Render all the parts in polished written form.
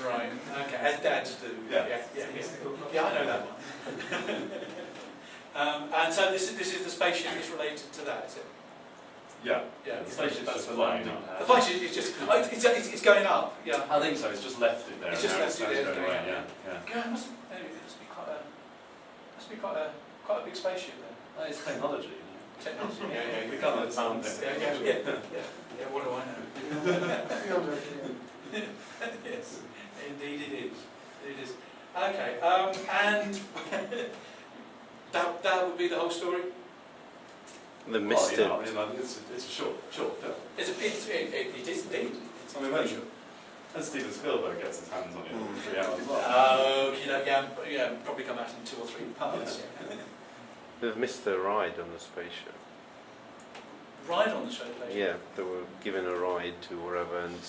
Right. Okay. As dads do. Yeah. Yeah, I know that one. And so this is the spaceship is related to that, is it? Yeah. Yeah. The spaceship's just flying up. The spaceship is just it's going up. Yeah. I think so. It's just left it there. It's just left it there. Going away. Yeah. Yeah. It must be quite a big spaceship then. Well, it's technology. Technology. Yeah. We can't understand it. Yeah. What do I know? Yes. Indeed, it is. It is. Okay. And that would be the whole story. The mystic. Well, it's a short film. It is indeed. I mean, when Steven Spielberg gets his hands on it, 3 hours long. Oh, probably come out in 2 or 3 parts. Yeah. They've missed the ride on the spaceship. Ride on the spaceship? Yeah, they were given a ride to wherever and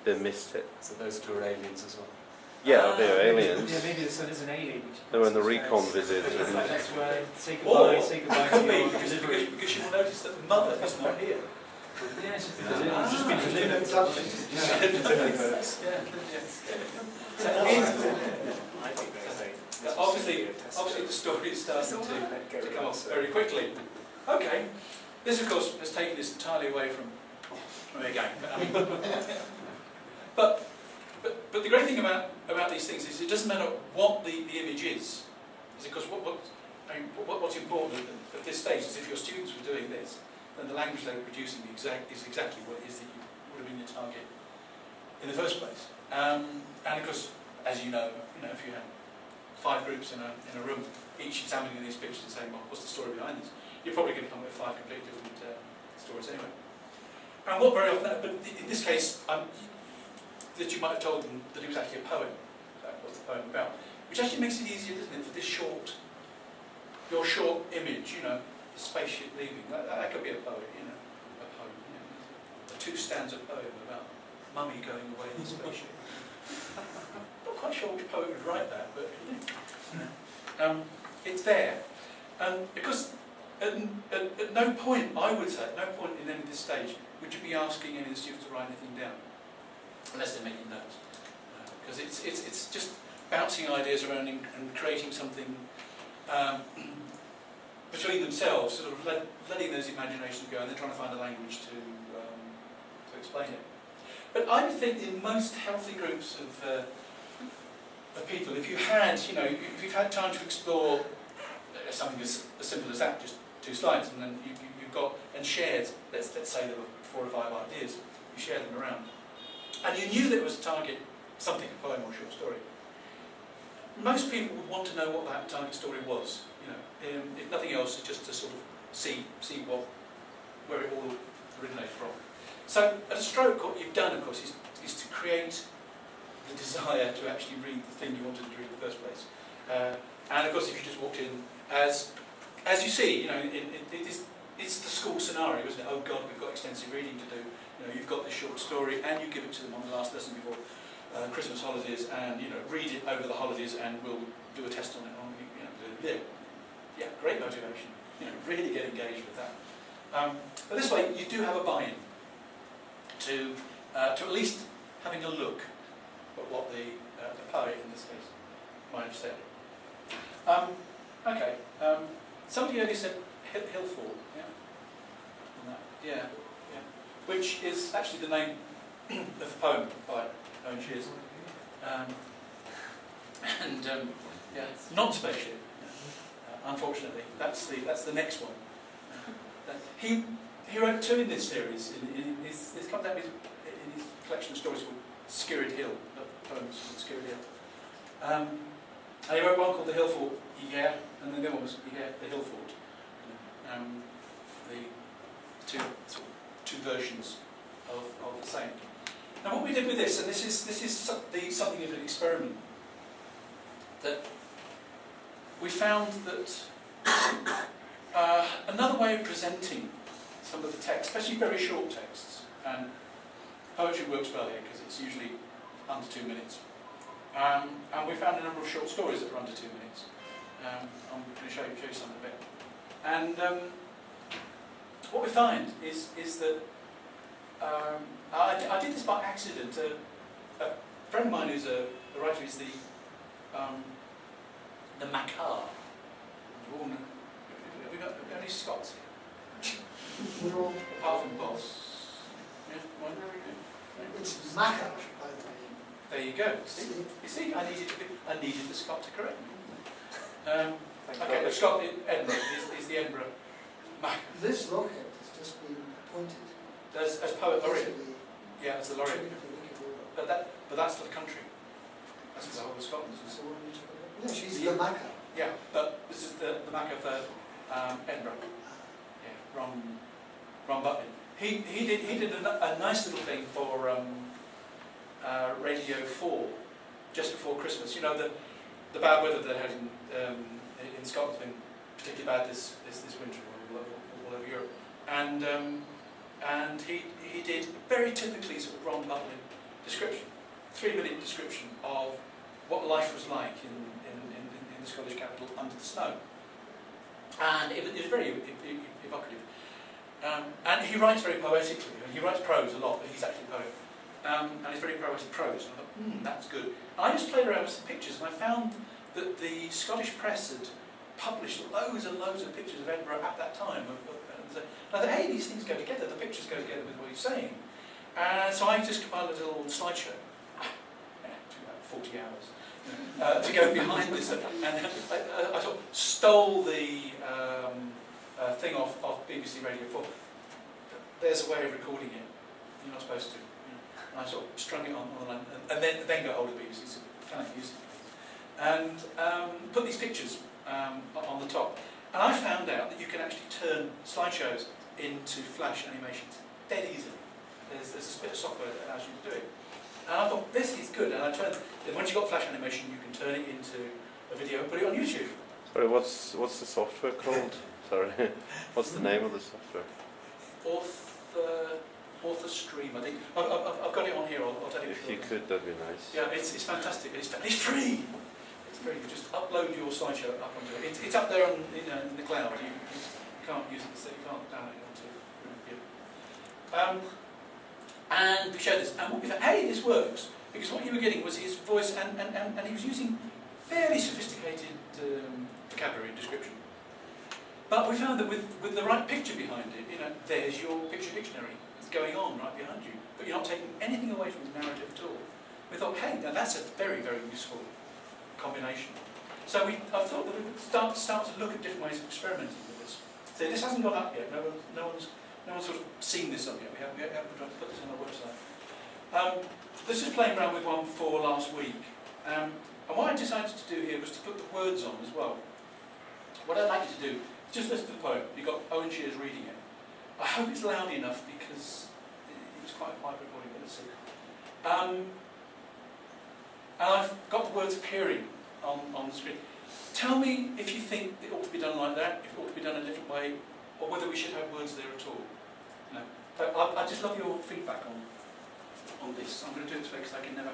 they missed it. So those two are aliens as well. Yeah, they're aliens. Yeah, maybe the sun is an alien. They were on the recon visit. That's why say Or goodbye, say goodbye could to be your because delivery. you will notice that the mother is not here. Yes, it's just been delivered. Obviously the story is starting to come off very quickly. Okay, this of course has taken this entirely away from where we're going. But the great thing about these things is it doesn't matter what the image is. Because what's important at this stage is if your students were doing this, then the language they were producing is exactly what it is that you would have been your target in the first place. And of course, as you know, if you had 5 groups in a room, each examining these pictures and saying, well, what's the story behind this? You're probably going to come up with 5 completely different stories anyway. And what very often, but in this case, that you might have told them that it was actually a poem. What's the poem about? Which actually makes it easier, doesn't it, for this your short image, the spaceship leaving. That could be a poem, a poem, a 2-stanza poem about mummy going away in the spaceship. Not quite sure which poet would write that, but it's there. Because at no point, I would say, at no point in any of this stage, would you be asking any of the students to write anything down, unless they're making notes. Because it's just bouncing ideas around and creating something between themselves, sort of letting those imaginations go, and then trying to find a language to explain it. But I would think in most healthy groups of people, if you've had time to explore something as simple as that, just 2 slides, and then you've got and shared, let's say there were 4 or 5 ideas, you shared them around, and you knew that it was a target, something, a poem or short story. Most people would want to know what that target story was. If nothing else, just to sort of see where it all originated from. So at a stroke, what you've done, of course, is to create the desire to actually read the thing you wanted to read in the first place. And of course, if you just walked in as you see, it's the school scenario, isn't it? Oh God, we've got extensive reading to do. You've got this short story, and you give it to them on the last lesson before Christmas holidays, and read it over the holidays, and we'll do a test on it. Yeah, great motivation. Really get engaged with that. But this way, you do have a buy-in to at least having a look at what the poet in this case might have said. Okay. Somebody earlier said Hillfort. Yeah. Which is actually the name of the poem by Owen Shears. Not spaceship. Unfortunately, that's the next one. He wrote 2 in this series. This comes out in his collection of stories called Skirrid Hill, poems called Skirrid Hill. And he wrote one called The Hillfort, yeah, and then the other one was The Hillfort. The two versions of the same. Now, what we did with this, and this is something of an experiment, that we found that another way of presenting some of the text, especially very short texts, and poetry works well here because it's usually under 2 minutes, and we found a number of short stories that were under 2 minutes. I'm going to show you some in a bit. And what we find is that I did this by accident. A friend of mine who's a writer is the Macar. Have we got any Scots here? No, Apart from Boss. Yeah, one? it's Maca, by the way. There you go. See? You see, I needed the Scot to correct me. Okay, the Scot in Edinburgh is the Edinburgh Mac. Liz Lockhead has just been appointed. As poet laureate. to the Yeah, as the laureate. Trinity Wicked Order. But that's for the country. That's for the whole of Scotland. Isn't it? So what are you talking about? No, she's the Maca. Yeah, but this is the Mac of Edinburgh. Yeah, Ron Butlin. He did a nice little thing for Radio 4 just before Christmas. You know, the bad weather they had in Scotland's been particularly bad this winter all over Europe, and he did a very typically sort of Ron Butlin description, 3-minute description of what life was like in the Scottish capital under the snow, and it was very evocative. And he writes very poetically. He writes prose a lot, but he's actually a poet. And it's very poetic prose. And I thought, that's good. And I just played around with some pictures, and I found that the Scottish press had published loads and loads of pictures of Edinburgh at that time. And I thought, hey, these things go together. The pictures go together with what he's saying. So I just compiled a little slideshow. Took about 40 hours to go behind this. And I sort of stole the thing off BBC Radio 4. There's a way of recording it. You're not supposed to. And I sort of strung it on the line, and then got hold of the BBC, so kind of used it. And put these pictures on the top. And I found out that you can actually turn slideshows into flash animations dead easily. There's a bit of software that allows you to do it. And I thought, this is good. And once you've got flash animation, you can turn it into a video and put it on YouTube. Sorry, what's the software called? Sorry, what's the name of the software? Author Stream, I think. I've got it on here. I'll tell you. If you could, that'd be nice. Yeah, it's fantastic. It's free. It's free. You just upload your slideshow up onto it. It's up there in the cloud. You can't use it, so you can't download it onto. And we showed this, and we thought, hey, this works, because what you were getting was his voice, and he was using fairly sophisticated vocabulary and description. But we found that with the right picture behind it, there's your picture dictionary. It's going on right behind you, but you're not taking anything away from the narrative at all. We thought, hey, now that's a very, very useful combination. So I thought that we would start to look at different ways of experimenting with this. So this hasn't gone up yet. No one's sort of seen this up yet. We haven't tried to put this on our website. This is playing around with one for last week. And what I decided to do here was to put the words on as well. What I'd like you to do, just listen to the poem. You've got Owen Shears reading it. I hope it's loud enough because it was quite a quiet recording, but let's see. And I've got the words appearing on the screen. Tell me if you think it ought to be done like that, if it ought to be done a different way, or whether we should have words there at all. I just love your feedback on this. I'm going to do it this way because I can never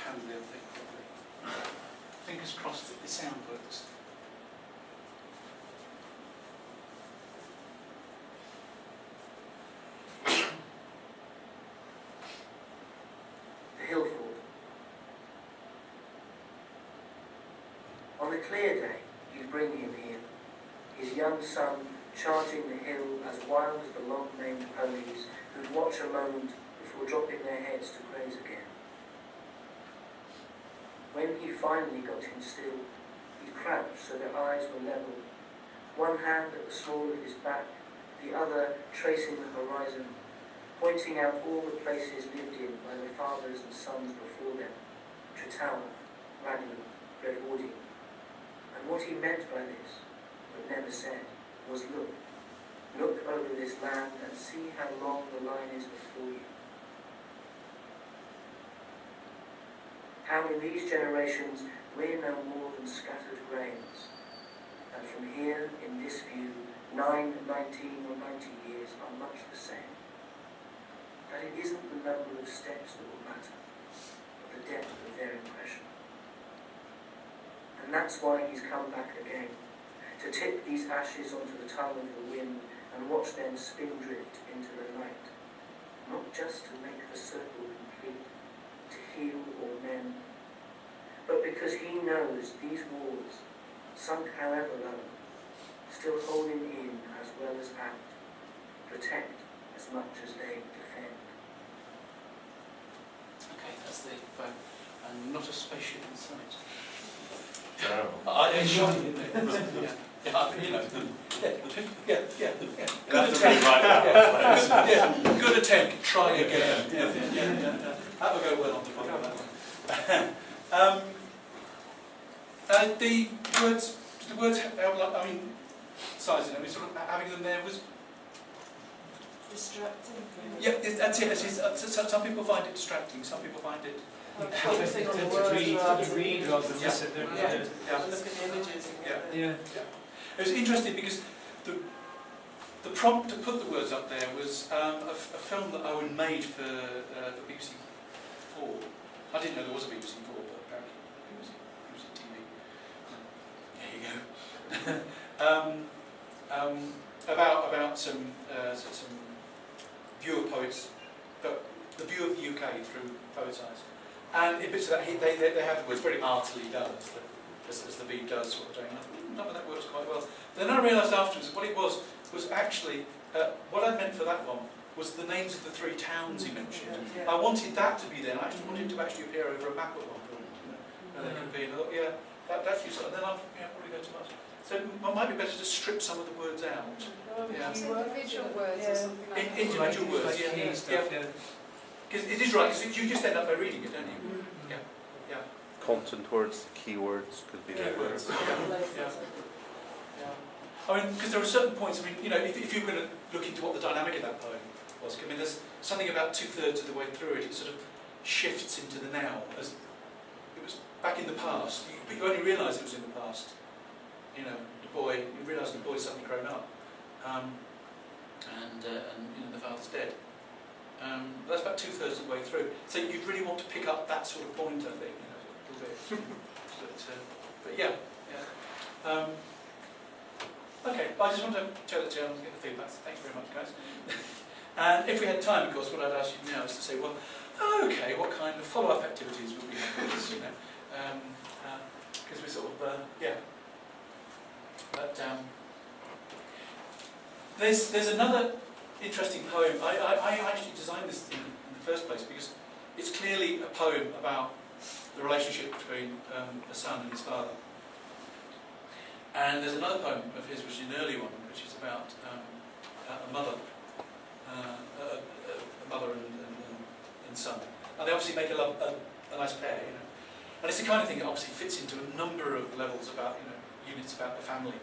handle the other thing properly. Fingers crossed that the sound works. Hillford. On a clear day, you bring him here, his young son charging the hill as wild as the long-named ponies who'd watch a moment before dropping their heads to graze again. When he finally got him still, he crouched so their eyes were level, one hand at the small of his back, the other tracing the horizon, pointing out all the places lived in by the fathers and sons before them, Tretower, Raglan, Redwardy. And what he meant by this, but never said, was look. Look over this land and see how long the line is before you. How in these generations we're no more than scattered grains, and from here, in this view, 9, 19 or 90 years are much the same. That it isn't the number of steps that will matter, but the depth of their impression. And that's why he's come back again, to tip these ashes onto the tongue of the wind and watch them spindrift into the night, not just to make the circle complete, to kill all men, but because he knows these walls, sunk however low, still hold him in as well as out, protect as much as they defend. Okay, that's the poem. And not a spaceship in sight. Terrible. It's shocking, isn't it? Yeah, you know. Yeah. You Good have to attempt. rewrite that. Yeah, good attempt. Try again. Yeah. That will go well on the podcast. The words, I mean, sizing them, sort of having them there was. Distracting. Yeah, that's it. Some people find it distracting. Some people find it. Focusing on the words to read rather than listen. Yeah. Look at the images. Yeah. It was interesting because the prompt to put the words up there was a film that Owen made for the BBC 4. I didn't know there was a BBC 4, but apparently BBC TV. There you go. About some view of poets, but the view of the UK through poets' eyes. And in bits of that, they have the words very artily done, as the Bede does, sort of thing. And I thought, no, that works quite well. Then I realised afterwards that what it was actually, what I meant for that one was the names of the 3 towns he mentioned. I wanted that to be there, and I actually wanted it to actually appear over a map at one point. And there could be, that's useful. And then I'll probably go too much. So it might be better to strip some of the words out. Individual words or something like that. Individual words, Like key stuff, yeah. Because it is right, because you just end up by reading it, don't you? Yeah. Content words, keywords could be there. Keywords, I mean, because there are certain points, I mean, you know, if you're going to look into what the dynamic of that poem was, I mean, there's something about 2/3 of the way through it, it sort of shifts into the now, as it was back in the past, but you only realise it was in the past. You know, you realise the boy's suddenly grown up, and you know, the father's dead. That's about 2/3 of the way through. So you'd really want to pick up that sort of point, I think, you know, a little bit. But yeah. Okay, I just want to tell the channel and get the feedback. So thank you very much, guys. And if we had time, of course, what I'd ask you now is to say, well, okay, what kind of follow-up activities would we have for this, you know? Because we sort of, But there's another interesting poem. I actually designed this in the first place because it's clearly a poem about the relationship between a son and his father. And there's another poem of his, which is an early one, which is about a mother and son. And they obviously make a nice pair, you know. And it's the kind of thing that obviously fits into a number of levels about, you know, units about the family.